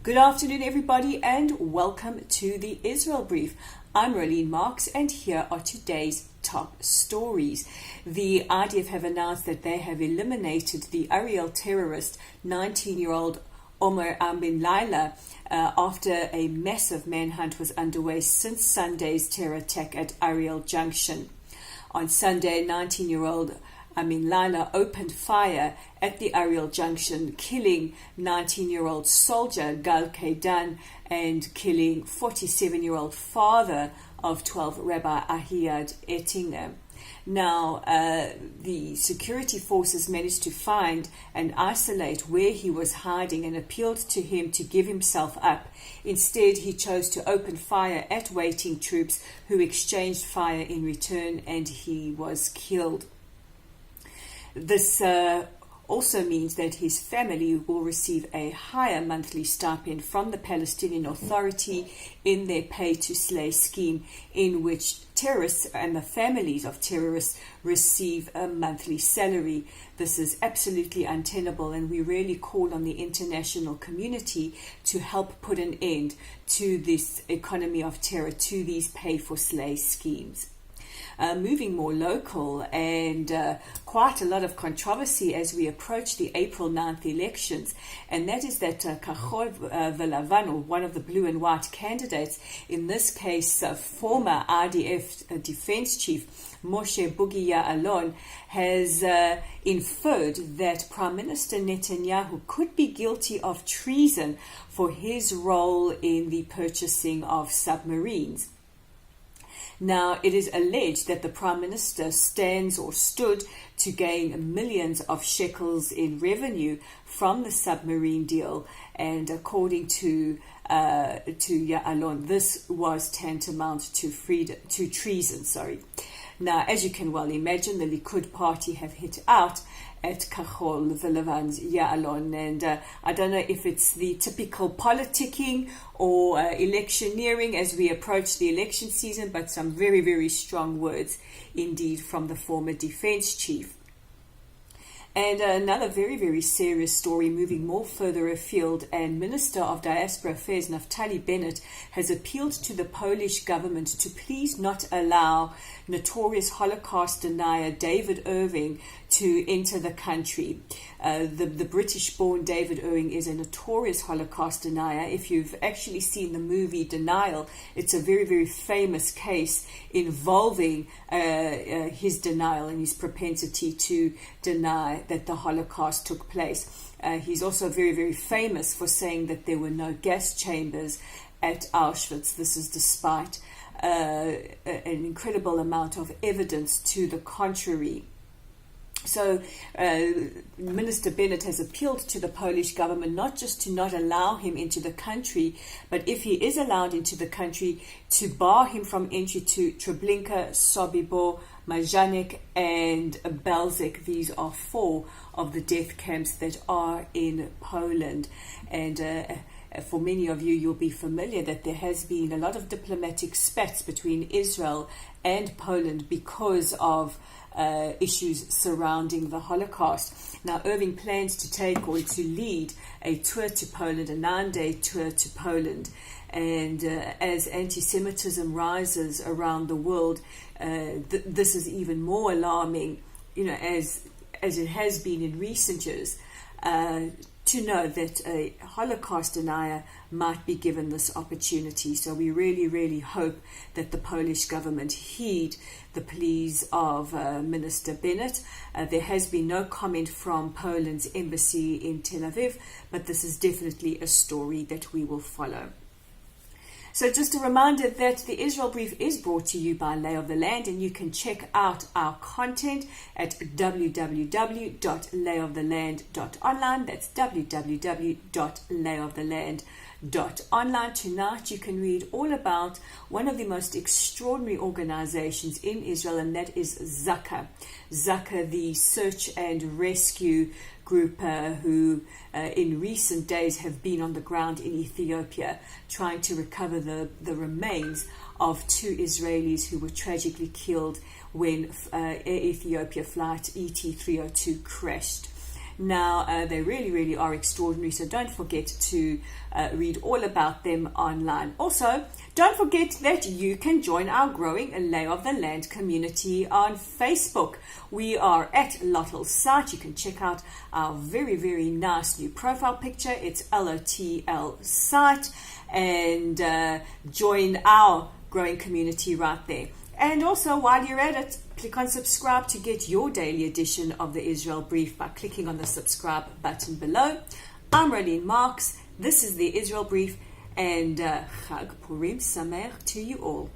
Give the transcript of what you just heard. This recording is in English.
Good afternoon, everybody, and welcome to the Israel Brief. I'm Rolene Marks, and here are today's top stories. The IDF have announced that they have eliminated the Ariel terrorist, 19-year-old Omer Amin Laila, after a massive manhunt was underway since Sunday's terror attack at Ariel Junction. On Sunday, 19-year-old Amin Laila opened fire at the Ariel Junction, killing 19-year-old soldier Gal Kaidan and killing 47-year-old father of 12, Rabbi Ahiyad Ettinger. Now, the security forces managed to find and isolate where he was hiding and appealed to him to give himself up. Instead, he chose to open fire at waiting troops who exchanged fire in return, and he was killed. This also means that his family will receive a higher monthly stipend from the Palestinian Authority in their pay-to-slay scheme, in which terrorists and the families of terrorists receive a monthly salary. This is absolutely untenable, and we really call on the international community to help put an end to this economy of terror, to these pay-for-slay schemes. Moving more local, and quite a lot of controversy as we approach the April 9th elections, and that is that Kachol Velavan, or one of the blue and white candidates, in this case former IDF defense chief Moshe Boogie Yaalon, has inferred that Prime Minister Netanyahu could be guilty of treason for his role in the purchasing of submarines. Now, it is alleged that the Prime Minister stands or stood to gain millions of shekels in revenue from the submarine deal, and according to Yaalon, this was tantamount to treason. Now, as you can well imagine, the Likud party have hit out at Kachol Velavan's Yaalon, and I don't know if it's the typical politicking or electioneering as we approach the election season, but some very, very strong words indeed from the former defense chief. And another very, very serious story moving more further afield, and Minister of Diaspora Affairs Naftali Bennett has appealed to the Polish government to please not allow notorious Holocaust denier David Irving to enter the country. The British-born David Irving is a notorious Holocaust denier. If you've actually seen the movie Denial, it's a very, very famous case involving his denial and his propensity to deny that the Holocaust took place. He's also very, very famous for saying that there were no gas chambers at Auschwitz. This is despite an incredible amount of evidence to the contrary. So Minister Bennett has appealed to the Polish government not just to not allow him into the country, but if he is allowed into the country, to bar him from entry to Treblinka, Sobibor, Majdanek and Belzec. These are 4 of the death camps that are in Poland. And for many of you, you'll be familiar that there has been a lot of diplomatic spats between Israel and Poland because of issues surrounding the Holocaust. Now, Irving plans to take or to lead a tour to Poland, a 9-day tour to Poland. And as anti-Semitism rises around the world, this is even more alarming, as it has been in recent years, to know that a Holocaust denier might be given this opportunity. So we really, really hope that the Polish government heed the pleas of Minister Bennett. There has been no comment from Poland's embassy in Tel Aviv, but this is definitely a story that we will follow. So just a reminder that the Israel Brief is brought to you by Lay of the Land, and you can check out our content at www.layoftheland.online. That's www.layoftheland.online. Tonight you can read all about one of the most extraordinary organizations in Israel, and that is Zaka. Zaka, the search and rescue group who in recent days have been on the ground in Ethiopia trying to recover the remains of 2 Israelis who were tragically killed when Air Ethiopia flight ET302 crashed. Now, they really, really are extraordinary, so don't forget to read all about them online. Also, don't forget that you can join our growing Lay of the Land community on Facebook. We are at Lotl site. You can check out our very, very nice new profile picture. It's LOTL site, and join our growing community right there. And also, while you're at it, click on subscribe to get your daily edition of the Israel Brief by clicking on the subscribe button below. I'm Rolene Marks. This is the Israel Brief, and Chag Purim Sameach to you all.